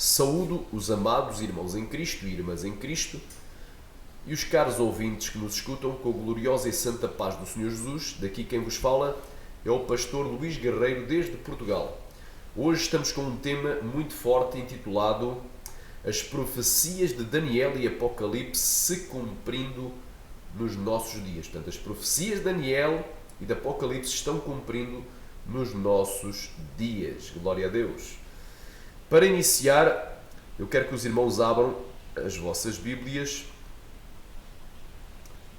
Saúdo os amados irmãos em Cristo e irmãs em Cristo e os caros ouvintes que nos escutam com a gloriosa e santa paz do Senhor Jesus. Daqui quem vos fala é o pastor Luís Guerreiro desde Portugal. Hoje estamos com um tema muito forte intitulado As profecias de Daniel e Apocalipse se cumprindo nos nossos dias. Portanto, as profecias de Daniel e de Apocalipse estão cumprindo nos nossos dias. Glória a Deus. Para iniciar, eu quero que os irmãos abram as vossas Bíblias,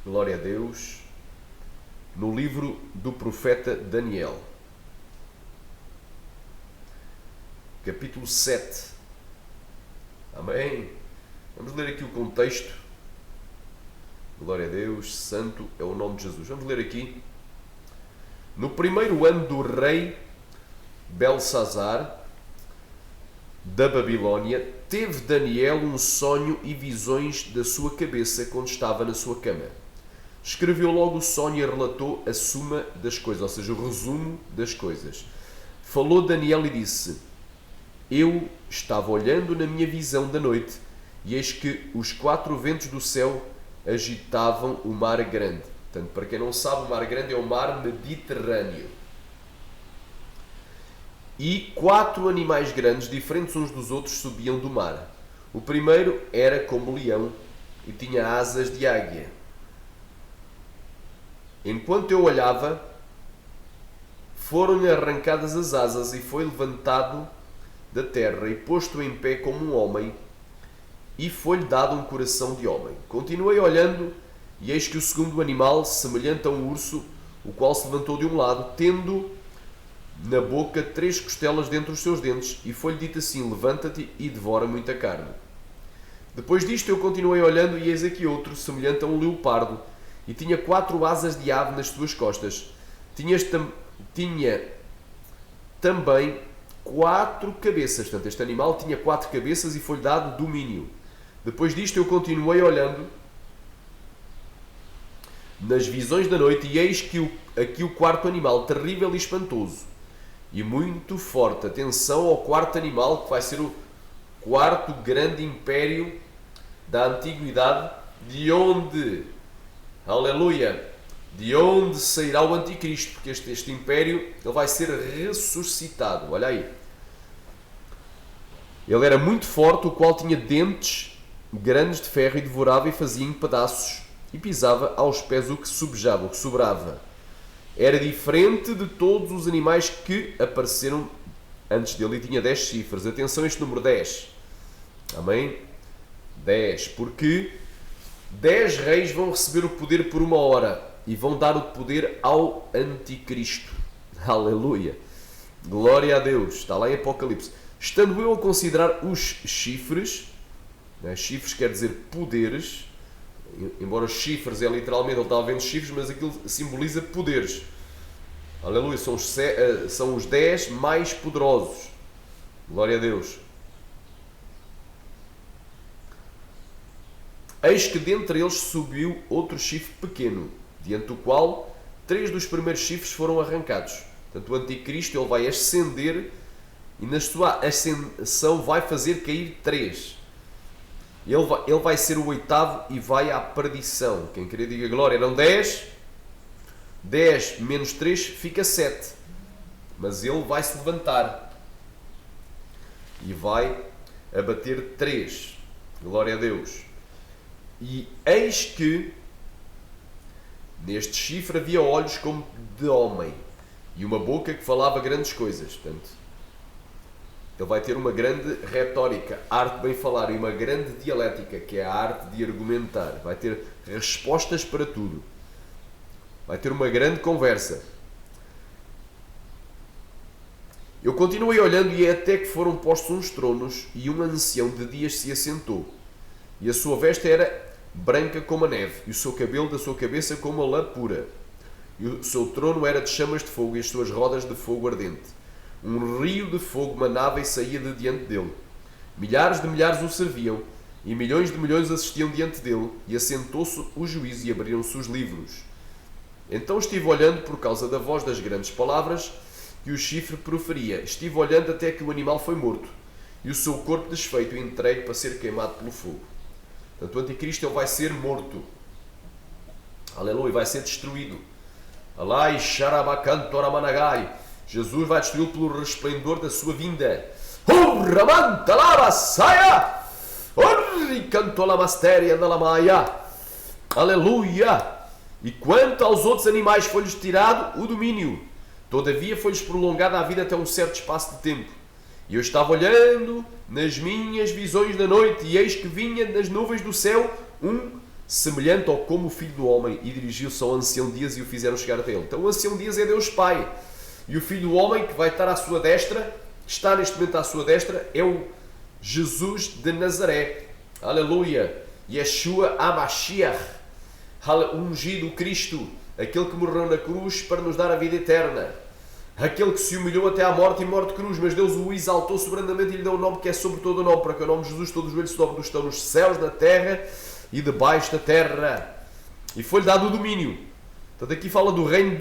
glória a Deus, no livro do profeta Daniel, capítulo 7. Amém? Vamos ler aqui o contexto. Glória a Deus, santo é o nome de Jesus. Vamos ler aqui. No primeiro ano do rei Belsazar da Babilónia, teve Daniel um sonho e visões da sua cabeça quando estava na sua cama. Escreveu logo o sonho e relatou a suma das coisas, ou seja, o resumo das coisas. Falou Daniel e disse: Eu estava olhando na minha visão da noite, e eis que os 4 ventos do céu agitavam o mar grande. Portanto, para quem não sabe, o mar grande é o mar Mediterrâneo. E 4 animais grandes, diferentes uns dos outros, subiam do mar. O primeiro era como leão e tinha asas de águia. Enquanto eu olhava, foram-lhe arrancadas as asas e foi levantado da terra e posto em pé como um homem, e foi-lhe dado um coração de homem. Continuei olhando, e eis que o segundo animal, semelhante a um urso, o qual se levantou de um lado, tendo na boca 3 costelas dentre os seus dentes, e foi-lhe dito assim: levanta-te e devora muita carne. Depois disto eu continuei olhando, e eis aqui outro, semelhante a um leopardo, e tinha 4 asas de ave nas suas costas. Tinha também 4 cabeças. Portanto, este animal tinha 4 cabeças e foi-lhe dado domínio. Depois disto eu continuei olhando nas visões da noite, e eis que aqui o 4º animal, terrível e espantoso, e muito forte. Atenção ao 4º animal, que vai ser o 4º grande império da antiguidade, de onde, aleluia, de onde sairá o anticristo, porque este império ele vai ser ressuscitado. Olha aí. Ele era muito forte, o qual tinha dentes grandes de ferro e devorava e fazia em pedaços e pisava aos pés o que subjava, o que sobrava. Era diferente de todos os animais que apareceram antes dele e tinha 10 chifres. Atenção a este número 10. Amém? 10. Porque 10 reis vão receber o poder por 1 hora e vão dar o poder ao anticristo. Aleluia. Glória a Deus. Está lá em Apocalipse. Estando eu a considerar os chifres, né? Chifres quer dizer poderes, embora chifres é literalmente, ele estava vendo chifres, mas aquilo simboliza poderes. Aleluia, são os 10 mais poderosos. Glória a Deus. Eis que dentre eles subiu outro chifre pequeno, diante do qual 3 dos primeiros chifres foram arrancados. Portanto, o anticristo ele vai ascender e na sua ascensão vai fazer cair 3. Ele vai ser o 8º e vai à perdição. Quem queria diga glória. Eram 10. 10 menos 3 fica 7. Mas ele vai se levantar e vai abater 3. Glória a Deus. E eis que neste chifre havia olhos como de homem e uma boca que falava grandes coisas. Portanto, ele vai ter uma grande retórica, arte de bem falar, e uma grande dialética, que é a arte de argumentar. Vai ter respostas para tudo. Vai ter uma grande conversa. Eu continuei olhando, e até que foram postos uns tronos, e um ancião de dias se assentou. E a sua veste era branca como a neve, e o seu cabelo da sua cabeça como a lã pura. E o seu trono era de chamas de fogo, e as suas rodas de fogo ardente. Um rio de fogo manava e saía de diante dele. Milhares de milhares o serviam, e milhões de milhões assistiam diante dele, e assentou-se o juízo e abriram-se os livros. Então estive olhando por causa da voz das grandes palavras que o chifre proferia. Estive olhando até que o animal foi morto, e o seu corpo desfeito e entregue para ser queimado pelo fogo. Portanto, o anticristo ele vai ser morto. Aleluia, vai ser destruído. Alai Sharabakantoramanagai. Jesus vai destruí-lo pelo resplendor da sua vinda. Aleluia! E quanto aos outros animais foi-lhes tirado o domínio. Todavia foi-lhes prolongada a vida até um certo espaço de tempo. E eu estava olhando nas minhas visões da noite, e eis que vinha nas nuvens do céu um semelhante ao como o Filho do Homem, e dirigiu-se ao Ancião de Dias e o fizeram chegar até ele. Então o Ancião de Dias é Deus Pai. E o Filho do Homem, que vai estar à sua destra, que está neste momento à sua destra, é o Jesus de Nazaré. Aleluia! Yeshua HaMashiach, ungido Cristo, aquele que morreu na cruz para nos dar a vida eterna. Aquele que se humilhou até à morte e morte de cruz, mas Deus o exaltou soberanamente e lhe deu um nome que é sobre todo o nome, para que o nome de Jesus todos os joelhos se dobrem, estão nos céus, na terra e debaixo da terra. E foi-lhe dado o domínio. Portanto, aqui fala do reino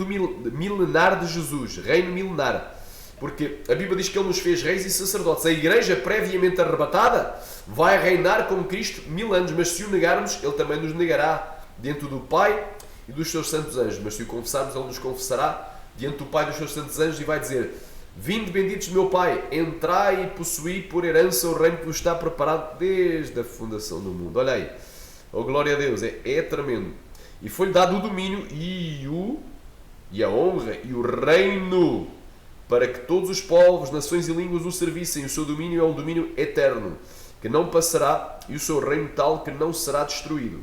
milenar de Jesus, reino milenar. Porque a Bíblia diz que Ele nos fez reis e sacerdotes. A igreja, previamente arrebatada, vai reinar com Cristo 1000 anos, mas se o negarmos, Ele também nos negará diante do Pai e dos seus santos anjos. Mas se o confessarmos, Ele nos confessará diante do Pai e dos seus santos anjos e vai dizer: vinde benditos meu Pai, entrai e possuí por herança o reino que vos está preparado desde a fundação do mundo. Olha aí, oh glória a Deus, é tremendo. E foi-lhe dado o domínio e a honra e o reino, para que todos os povos, nações e línguas o servissem. O seu domínio é um domínio eterno, que não passará, e o seu reino tal que não será destruído.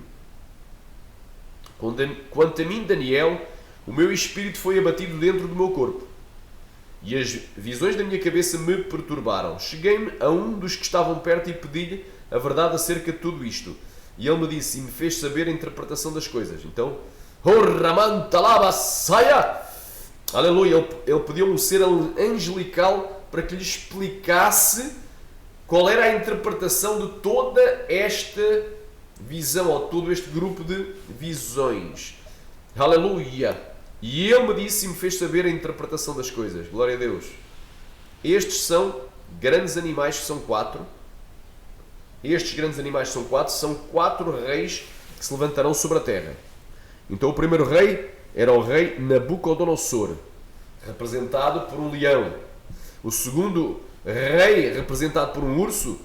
Quanto a mim, Daniel, o meu espírito foi abatido dentro do meu corpo, e as visões da minha cabeça me perturbaram. Cheguei-me a um dos que estavam perto e pedi-lhe a verdade acerca de tudo isto. E ele me disse e me fez saber a interpretação das coisas. Então, aleluia, ele pediu um ser angelical para que lhe explicasse qual era a interpretação de toda esta visão, ou todo este grupo de visões. Aleluia! E ele me disse e me fez saber a interpretação das coisas. Glória a Deus. Estes são grandes animais, que são 4. Estes grandes animais são 4. São 4 reis que se levantarão sobre a terra. Então o primeiro rei era o rei Nabucodonosor, representado por um leão. O segundo rei, representado por um urso,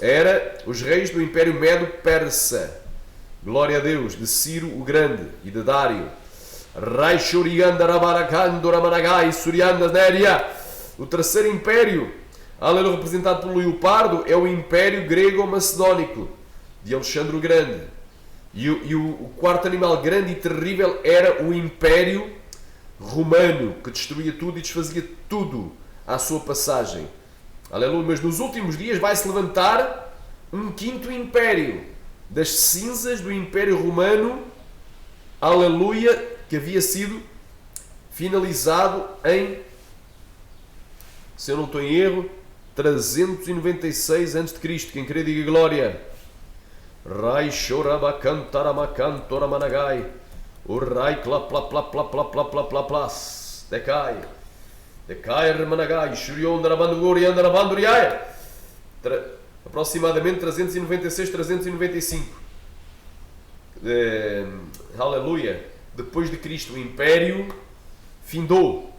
era os reis do Império Medo-Persa. Glória a Deus, de Ciro o Grande e de Dário. O terceiro império, aleluia, representado pelo leopardo, é o Império Grego-Macedónico de Alexandre o Grande. E o quarto animal grande e terrível era o Império Romano, que destruía tudo e desfazia tudo à sua passagem. Aleluia. Mas nos últimos dias vai-se levantar um quinto império, das cinzas do Império Romano, aleluia, que havia sido finalizado em, se eu não estou em erro, 396 a.C. Quem crê diga glória. Rai Shorabakantaramakantramanagai. O Rai Klaplaplaplaplaplaplaplaplaplaps. Decai. Decai Remanagai. Shuriondarabanduoriandarabanduriai. Aproximadamente 396-395. Aleluia. Depois de Cristo, o Império findou.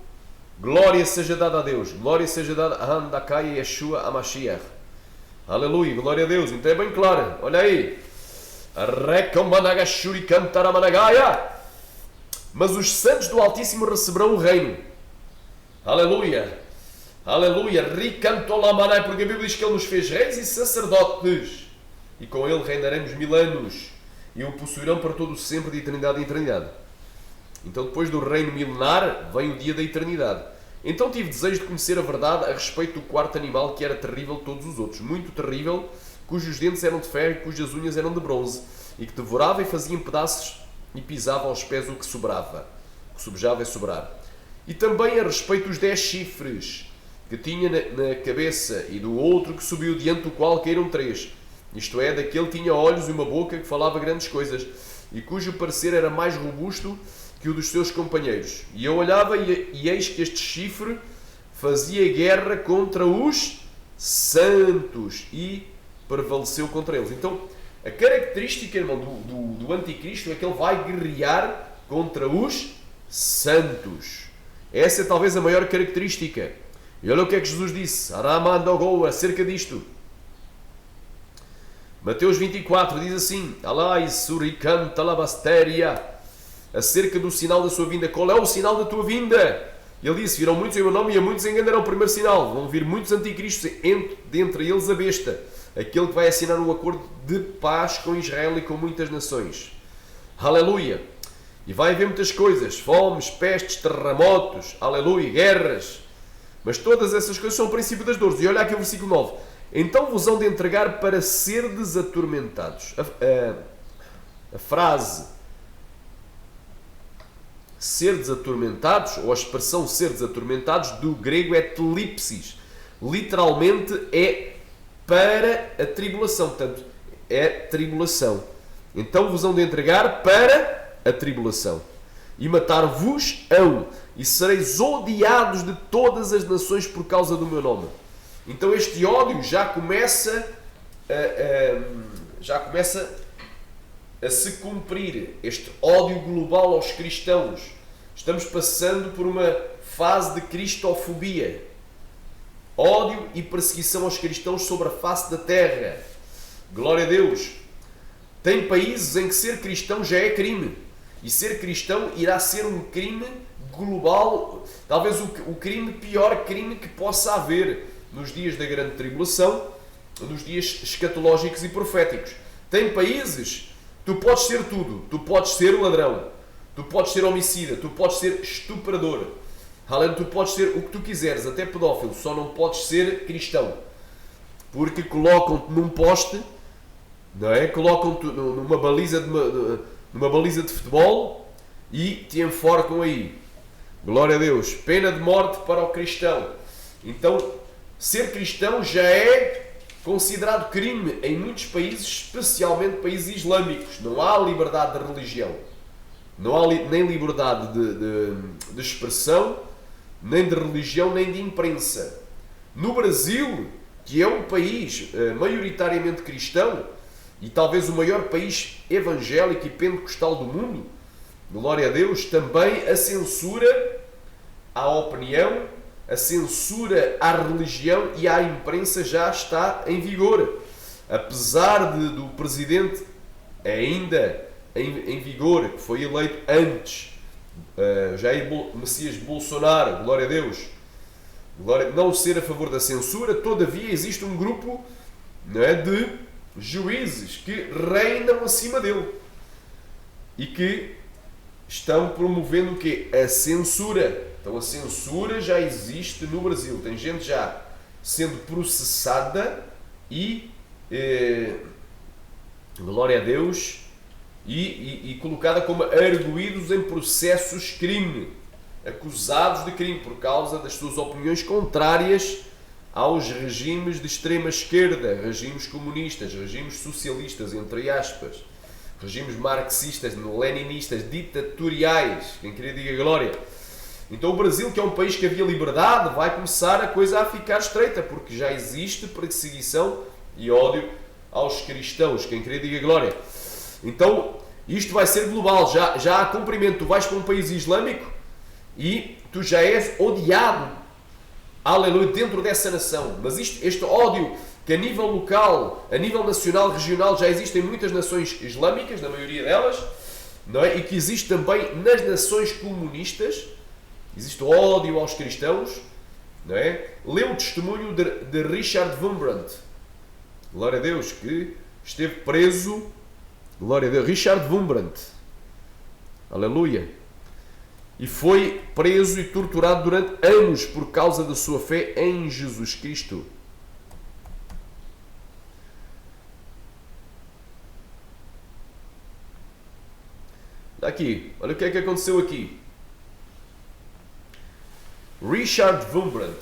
Glória seja dada a Deus. Glória seja dada a Handakai Yeshua HaMashiach. Aleluia. Glória a Deus. Então é bem claro. Olha aí. Mas os santos do Altíssimo receberão o reino. Aleluia. Aleluia. Ricantolamanae. Porque a Bíblia diz que Ele nos fez reis e sacerdotes. E com Ele reinaremos 1000 anos. E o possuirão para todo o sempre, de eternidade em eternidade. Então depois do reino milenar vem o dia da eternidade. Então tive desejo de conhecer a verdade a respeito do quarto animal, que era terrível de todos os outros, muito terrível, cujos dentes eram de ferro e cujas unhas eram de bronze, e que devorava e fazia em pedaços e pisava aos pés o que sobrava. O que sobejava é sobrar. E também a respeito dos 10 chifres que tinha na cabeça, e do outro que subiu, diante do qual caíram 3. Isto é, daquele tinha olhos e uma boca que falava grandes coisas, e cujo parecer era mais robusto que o dos seus companheiros. E eu olhava e eis que este chifre fazia guerra contra os santos, e prevaleceu contra eles. Então, a característica, irmão, do anticristo é que ele vai guerrear contra os santos. Essa é talvez a maior característica. E olha o que é que Jesus disse acerca disto. Mateus 24 diz assim: Alai suricanta labastéria, acerca do sinal da sua vinda. Qual é o sinal da tua vinda? Ele disse: virão muitos em meu nome e a muitos enganarão. O primeiro sinal: vão vir muitos anticristos, dentre eles a besta, aquele que vai assinar um acordo de paz com Israel e com muitas nações. Aleluia! E vai haver muitas coisas: fomes, pestes, terremotos, aleluia, guerras. Mas todas essas coisas são o princípio das dores. E olha aqui o versículo 9: então vos hão de entregar para serdes atormentados. A frase serdes atormentados, ou a expressão serdes atormentados, do grego é telipsis. Literalmente é para a tribulação. Portanto, é tribulação. Então vos hão de entregar para a tribulação. E matar-vos-ão. E sereis odiados de todas as nações por causa do meu nome. Então este ódio já começa a se cumprir. Este ódio global aos cristãos. Estamos passando por uma fase de cristofobia. Ódio e perseguição aos cristãos sobre a face da terra. Glória a Deus. Tem países em que ser cristão já é crime. E ser cristão irá ser um crime global. Talvez o pior crime que possa haver nos dias da grande tribulação, nos dias escatológicos e proféticos. Tem países, tu podes ser tudo. Tu podes ser ladrão, tu podes ser homicida, tu podes ser estuprador, tu podes ser o que tu quiseres, até pedófilo, só não podes ser cristão. Porque colocam-te num poste, não é? Colocam-te numa baliza de futebol e te enforcam aí. Glória a Deus. Pena de morte para o cristão. Então, ser cristão já é considerado crime em muitos países, especialmente países islâmicos. Não há liberdade de religião. Não há nem liberdade de expressão, nem de religião, nem de imprensa. No Brasil, que é um país maioritariamente cristão, e talvez o maior país evangélico e pentecostal do mundo, glória a Deus, também a censura à opinião, a censura à religião e à imprensa já está em vigor. Apesar do presidente ainda em vigor, que foi eleito antes, Jair Messias Bolsonaro, glória a Deus, não ser a favor da censura, todavia existe um grupo, não é, de juízes que reinam acima dele e que estão promovendo o quê? A censura. Então a censura já existe no Brasil. Tem gente já sendo processada e glória a Deus e colocada como arguídos em processos crime, acusados de crime por causa das suas opiniões contrárias aos regimes de extrema esquerda, regimes comunistas, regimes socialistas, entre aspas, regimes marxistas, leninistas, ditatoriais. Quem queria diga glória. Então o Brasil, que é um país que havia liberdade, vai começar a coisa a ficar estreita, porque já existe perseguição e ódio aos cristãos. Quem queria diga glória. Então isto vai ser global, já há cumprimento. Tu vais para um país islâmico e tu já és odiado, aleluia, dentro dessa nação. Mas este ódio que a nível local, a nível nacional, regional, já existe em muitas nações islâmicas, na maioria delas, não é? E que existe também nas nações comunistas, existe ódio aos cristãos, não é? Lê o testemunho de Richard Wurmbrand, glória a Deus, que esteve preso, glória a Deus, Richard Wurmbrand, aleluia, e foi preso e torturado durante anos por causa da sua fé em Jesus Cristo. Aqui, olha o que é que aconteceu aqui. Richard Wurmbrand,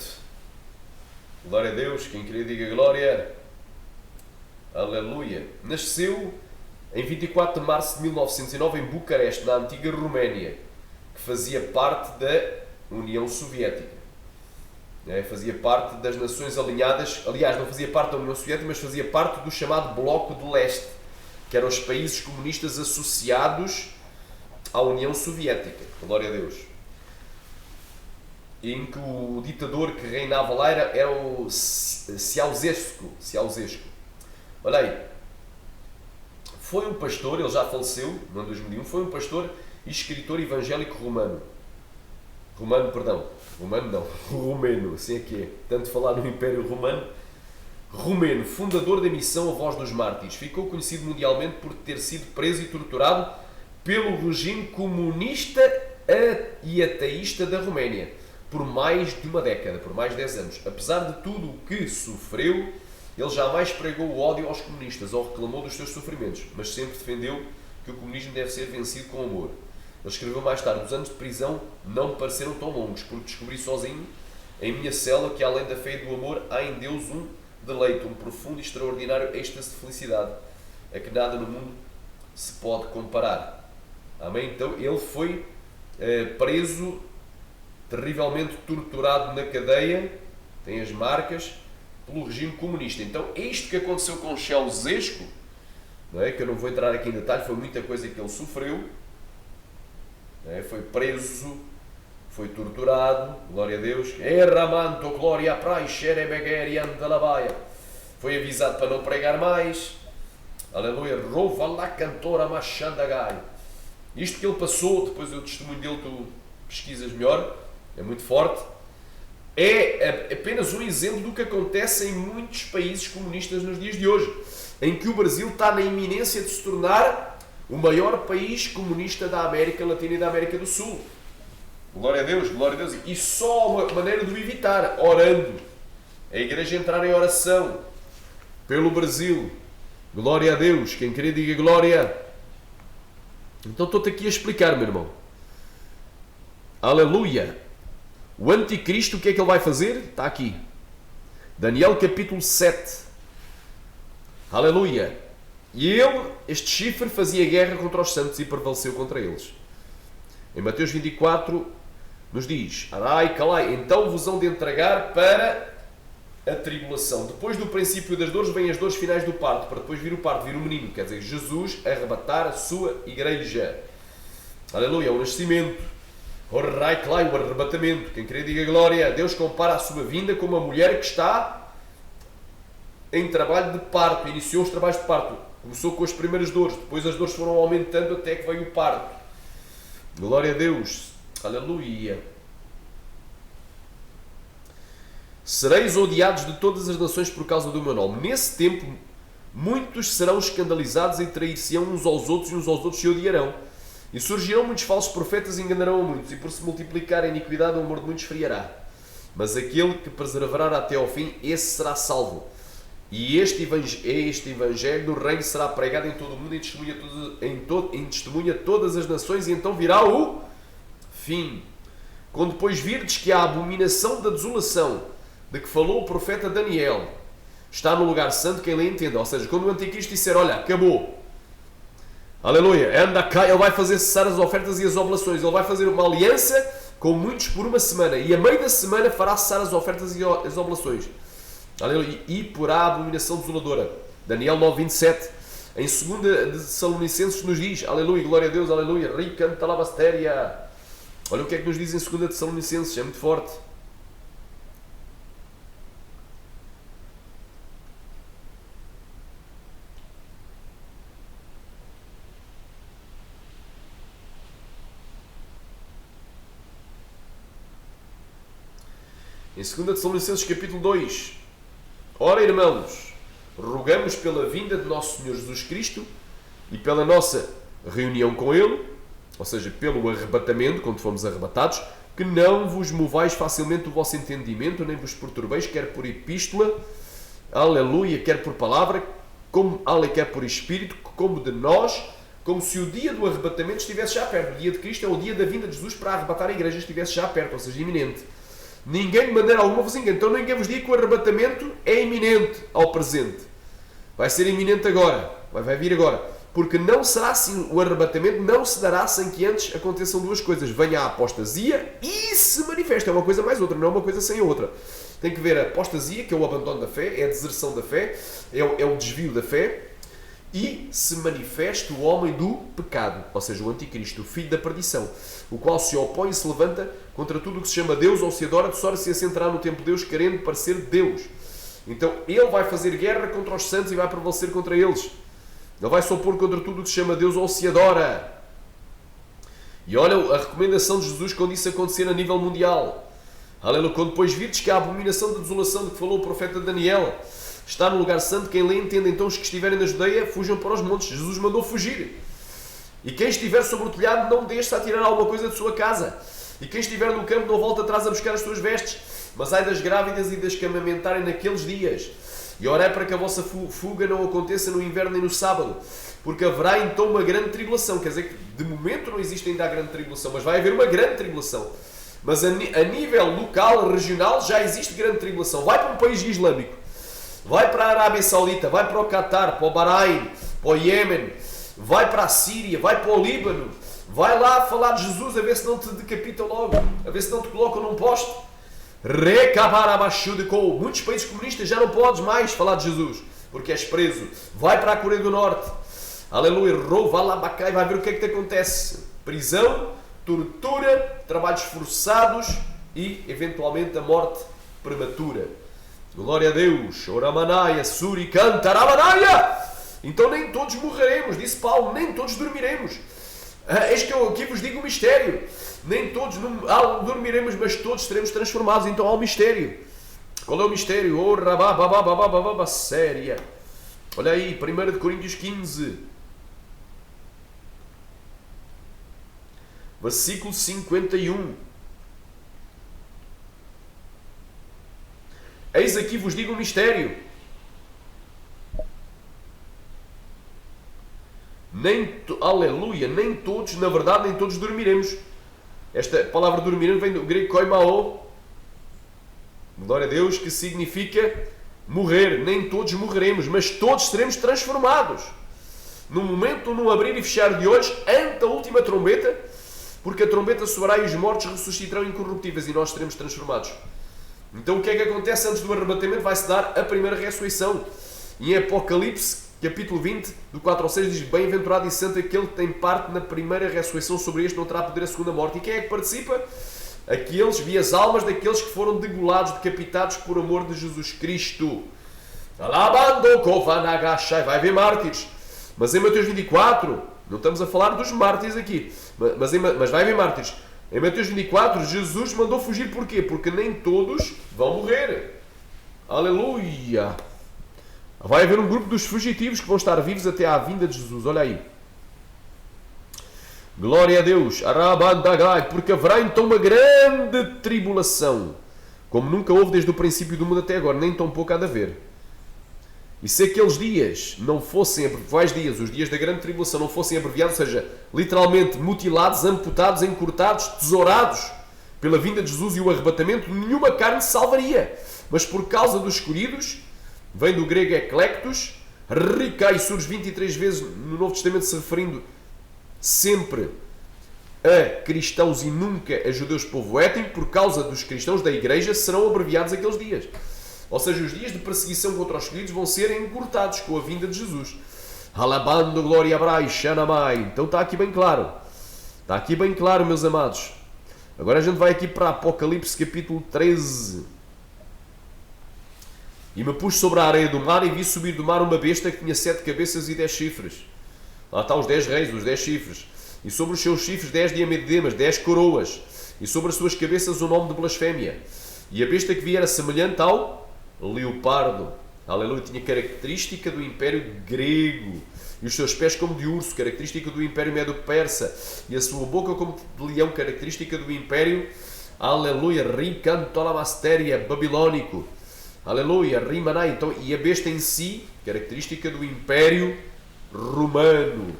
glória a Deus, quem queria diga glória, aleluia, nasceu em 24 de março de 1909 em Bucareste, na antiga Roménia, que fazia parte da União Soviética. Fazia parte das nações alinhadas, aliás, não fazia parte da União Soviética, mas fazia parte do chamado Bloco de Leste, que eram os países comunistas associados à União Soviética. Glória a Deus. Em que o ditador que reinava lá era o Ceausescu. Olha aí, foi um pastor, ele já faleceu, no ano 2001, foi um pastor e escritor evangélico romeno, assim é que é, tanto falar no Império Romeno, fundador da missão A Voz dos Mártires, ficou conhecido mundialmente por ter sido preso e torturado pelo regime comunista e ateísta da Roménia por mais de uma década, por mais de 10 anos. Apesar de tudo o que sofreu, ele jamais pregou o ódio aos comunistas ou reclamou dos seus sofrimentos, mas sempre defendeu que o comunismo deve ser vencido com amor. Ele escreveu mais tarde: os anos de prisão não me pareceram tão longos, porque descobri sozinho, em minha cela, que além da fé e do amor, há em Deus um deleite, um profundo e extraordinário êxtase de felicidade, a que nada no mundo se pode comparar. Amém? Então ele foi preso, terrivelmente torturado na cadeia, tem as marcas, pelo regime comunista. Então isto que aconteceu com Ceausescu, não é? Que eu não vou entrar aqui em detalhe, foi muita coisa que ele sofreu, foi preso, foi torturado, glória a Deus, foi avisado para não pregar mais, aleluia, isto que ele passou, depois o testemunho dele tu pesquisas melhor, é muito forte, é apenas um exemplo do que acontece em muitos países comunistas nos dias de hoje, em que o Brasil está na iminência de se tornar o maior país comunista da América Latina e da América do Sul. Glória a Deus, glória a Deus. E só uma maneira de o evitar, orando. A igreja entrar em oração pelo Brasil. Glória a Deus. Quem querer diga glória. Então estou-te aqui a explicar, meu irmão. Aleluia. O anticristo, o que é que ele vai fazer? Está aqui. Daniel capítulo 7. Aleluia. E ele, este chifre, fazia guerra contra os santos e prevaleceu contra eles. Em Mateus 24 nos diz: Arai, calai, então vos hão de entregar para a tribulação. Depois do princípio das dores, vêm as dores finais do parto, para depois vir o parto, vir o menino, quer dizer, Jesus arrebatar a sua igreja. Aleluia, o nascimento. Arai, calai, o arrebatamento. Quem querer diga glória. Deus compara a sua vinda com uma mulher que está em trabalho de parto, iniciou os trabalhos de parto. Começou com as primeiras dores, depois as dores foram aumentando até que veio o parto. Glória a Deus. Aleluia. Sereis odiados de todas as nações por causa do meu nome. Nesse tempo, muitos serão escandalizados e trair-se-ão uns aos outros e uns aos outros se odiarão. E surgirão muitos falsos profetas e enganarão a muitos, e por se multiplicar a iniquidade, o amor de muitos esfriará. Mas aquele que perseverar até ao fim, esse será salvo. E este evangelho do reino será pregado em todo o mundo em testemunha todas as nações, e então virá o fim. Quando depois virdes que a abominação da desolação de que falou o profeta Daniel está no lugar santo, quem lhe entenda. Ou seja, quando o anticristo disser: olha, acabou, aleluia, anda cá, ele vai fazer cessar as ofertas e as oblações, ele vai fazer uma aliança com muitos por uma semana, e a meio da semana fará cessar as ofertas e as oblações. Aleluia. E porá a abominação desoladora. Daniel 9:27. Em 2 Tessalonicenses nos diz: aleluia, glória a Deus, aleluia, ricanta labastéria. Olha o que é que nos diz em 2 Tessalonicenses, é muito forte. Em 2 Tessalonicenses capítulo 2. Ora, irmãos, rogamos pela vinda de nosso Senhor Jesus Cristo e pela nossa reunião com Ele, ou seja, pelo arrebatamento, quando fomos arrebatados, que não vos movais facilmente o vosso entendimento, nem vos perturbeis, quer por epístola, aleluia, quer por palavra, quer por espírito, como de nós, como se o dia do arrebatamento estivesse já perto. O dia de Cristo é o dia da vinda de Jesus para arrebatar a igreja, estivesse já perto, ou seja, iminente. Ninguém de maneira alguma vos engana. Então ninguém vos diga que o arrebatamento é iminente ao presente. Vai ser iminente agora. Vai vir agora. porque não será assim, o arrebatamento não se dará sem que antes aconteçam duas coisas. Venha a apostasia e se manifesta. É uma coisa mais outra, não é uma coisa sem outra. Tem que ver a apostasia, que é o abandono da fé, é a deserção da fé, é o desvio da fé, e se manifesta o homem do pecado, ou seja, o anticristo, o filho da perdição, o qual se opõe e se levanta contra tudo o que se chama Deus ou se adora, de sorte se assentará no templo de Deus, querendo parecer Deus. Então ele vai fazer guerra contra os santos e vai prevalecer contra eles. Ele vai se opor contra tudo o que se chama Deus ou se adora. E olha a recomendação de Jesus quando isso acontecer a nível mundial. Aleluia. Quando depois virdes que a abominação da desolação de que falou o profeta Daniel está no lugar santo, quem lê entende, então os que estiverem na Judeia fujam para os montes. Jesus mandou fugir. E quem estiver sobre o telhado não deixe a tirar alguma coisa de sua casa. E quem estiver no campo não volte atrás a buscar as suas vestes. Mas ai das grávidas e das que amamentarem naqueles dias. E orai para que a vossa fuga não aconteça no inverno nem no sábado. Porque haverá então uma grande tribulação. Quer dizer que de momento não existe ainda a grande tribulação, mas vai haver uma grande tribulação. Mas a nível local, regional, já existe grande tribulação. Vai para um país islâmico. Vai para a Arábia Saudita, vai para o Qatar, para o Bahrein, para o Iémen, vai para a Síria, vai para o Líbano, vai lá falar de Jesus a ver se não te decapitam logo, a ver se não te colocam num poste. Muitos países comunistas já não podes mais falar de Jesus, porque és preso. Vai para a Coreia do Norte, aleluia, vai lá, vai ver o que é que te acontece. Prisão, tortura, trabalhos forçados e, eventualmente, a morte prematura. Glória a Deus. Oramanaya, Suricantaramanaia. Então nem todos morreremos, disse Paulo, nem todos dormiremos. Eis que eu aqui vos digo o mistério. Nem todos dormiremos, mas todos seremos transformados. Então há um mistério. Qual é o mistério? Séria. Olha aí, 1 Coríntios 15. Versículo 51. Eis aqui vos digo um mistério. Aleluia, nem todos, na verdade, nem todos dormiremos. Esta palavra dormiremos vem do grego koimao. Glória a Deus, que significa morrer. Nem todos morreremos, mas todos seremos transformados. No momento, num abrir e fechar de olhos, ante a última trombeta, porque a trombeta soará e os mortos ressuscitarão incorruptíveis e nós seremos transformados. Então o que é que acontece antes do arrebatamento? Vai-se dar a primeira ressurreição. E em Apocalipse, capítulo 20, do 4 ao 6, diz: bem-aventurado e santo aquele que tem parte na primeira ressurreição, sobre este não terá poder a segunda morte. E quem é que participa? Aqueles, vi as almas daqueles que foram degolados, decapitados por amor de Jesus Cristo. Vai haver mártires. Mas em Mateus 24, não estamos a falar dos mártires aqui, mas vai haver mártires. Em Mateus 24, Jesus mandou fugir. Porquê? Porque nem todos vão morrer. Aleluia! Vai haver um grupo dos fugitivos que vão estar vivos até à vinda de Jesus. Olha aí. Glória a Deus. Porque haverá então uma grande tribulação, como nunca houve desde o princípio do mundo até agora, nem tão pouco há de haver. E se aqueles dias não fossem, os dias da grande tribulação não fossem abreviados, ou seja, literalmente mutilados, amputados, encurtados, tesourados pela vinda de Jesus e o arrebatamento, nenhuma carne se salvaria. Mas por causa dos escolhidos, vem do grego eclectos, rica, e surge 23 vezes no Novo Testamento se referindo sempre a cristãos e nunca a judeus povo étnico. Por causa dos cristãos da igreja serão abreviados aqueles dias. Ou seja, os dias de perseguição contra os escolhidos vão ser encurtados com a vinda de Jesus. Alabando glória abrai, shanamai. Então está aqui bem claro. Está aqui bem claro, meus amados. Agora a gente vai aqui para Apocalipse capítulo 13. E me pus sobre a areia do mar e vi subir do mar uma besta que tinha 7 cabeças e 10 chifres. Lá está os 10 reis, os 10 chifres. E sobre os seus chifres 10 diademas, 10 coroas. E sobre as suas cabeças o nome de blasfémia. E a besta que vi era semelhante ao leopardo. Aleluia. Tinha característica do Império Grego. E os seus pés como de urso, característica do Império Medo-Persa. E a sua boca como de leão, característica do Império, aleluia, Ricantolamasteria, babilónico. Aleluia, Rimanai. Então, e a besta em si, característica do Império Romano.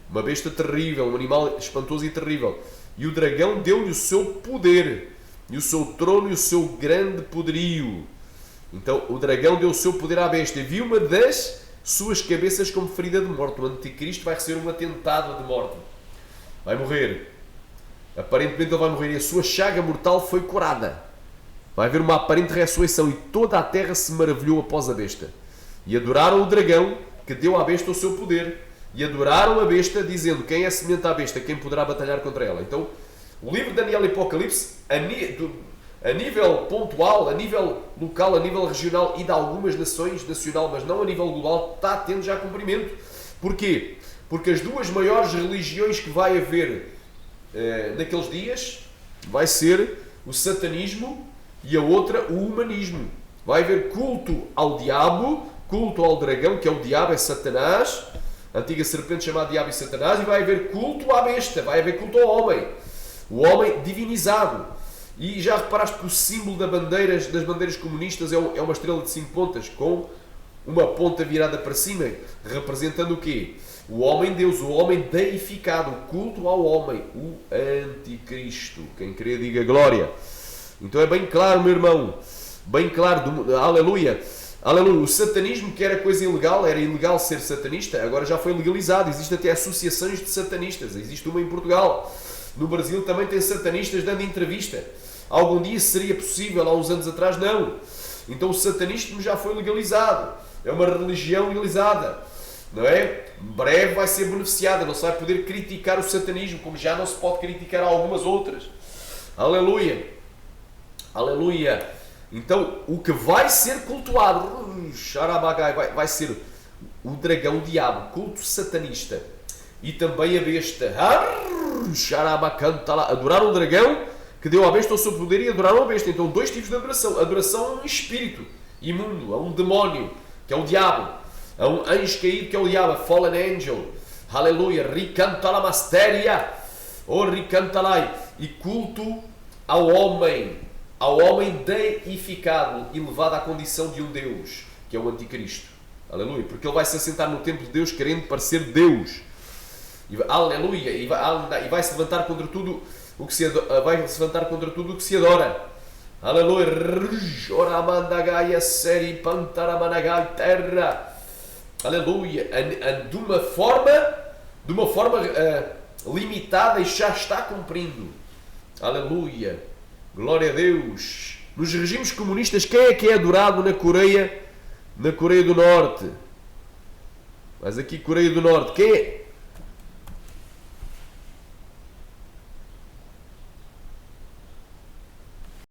Uma besta terrível, um animal espantoso e terrível. E o dragão deu-lhe o seu poder, e o seu trono e o seu grande poderio. Então o dragão deu o seu poder à besta. E vi uma das suas cabeças como ferida de morte. O anticristo vai receber um atentado de morte. Vai morrer. Aparentemente ele vai morrer e a sua chaga mortal foi curada. Vai haver uma aparente ressurreição e toda a terra se maravilhou após a besta. E adoraram o dragão que deu à besta o seu poder. E adoraram a besta dizendo: quem é semelhante à besta? Quem poderá batalhar contra ela? Então, o livro de Daniel e Apocalipse, a nível pontual, a nível local, a nível regional e de algumas nações, nacional, mas não a nível global, está tendo já cumprimento. Porquê? Porque as duas maiores religiões que vai haver naqueles dias vai ser o satanismo e a outra o humanismo. Vai haver culto ao diabo, culto ao dragão, que é o diabo, é Satanás, a antiga serpente chamada diabo e Satanás, e vai haver culto à besta, vai haver culto ao homem, o homem divinizado. E já reparaste que o símbolo das bandeiras comunistas é uma estrela de 5 pontas, com uma ponta virada para cima, representando o quê? O homem-deus, o homem deificado, o culto ao homem, o anticristo. Quem crê diga glória. Então é bem claro, meu irmão, bem claro, aleluia. Aleluia, o satanismo, que era coisa ilegal, era ilegal ser satanista, agora já foi legalizado. Existem até associações de satanistas, existe uma em Portugal. No Brasil também tem satanistas dando entrevista. Algum dia seria possível, há uns anos atrás não. Então o satanismo já foi legalizado, é uma religião legalizada, não é? Breve vai ser beneficiada, não se vai poder criticar o satanismo, como já não se pode criticar algumas outras. Aleluia, aleluia. Então o que vai ser cultuado, vai ser o dragão, o diabo, culto satanista, e também a besta. Adoraram o dragão que deu à besta o seu poder e adoraram a besta. Então, dois tipos de adoração. Adoração a um espírito imundo, a um demónio, que é o diabo, a um anjo caído, que é o diabo, a fallen angel. Aleluia. Ricantalamastéria. Oh, ricantalai. E culto ao homem deificado e levado à condição de um Deus, que é o anticristo. Aleluia. Porque ele vai se assentar no templo de Deus querendo parecer Deus. Aleluia. E vai se levantar contra tudo o que se adora, vai se levantar contra tudo o que se adora. Aleluia. Terra. Aleluia. De uma forma limitada, e já está cumprindo. Aleluia. Glória a Deus. Nos regimes comunistas, quem é adorado na Coreia do Norte? Mas aqui Coreia do Norte, quem é?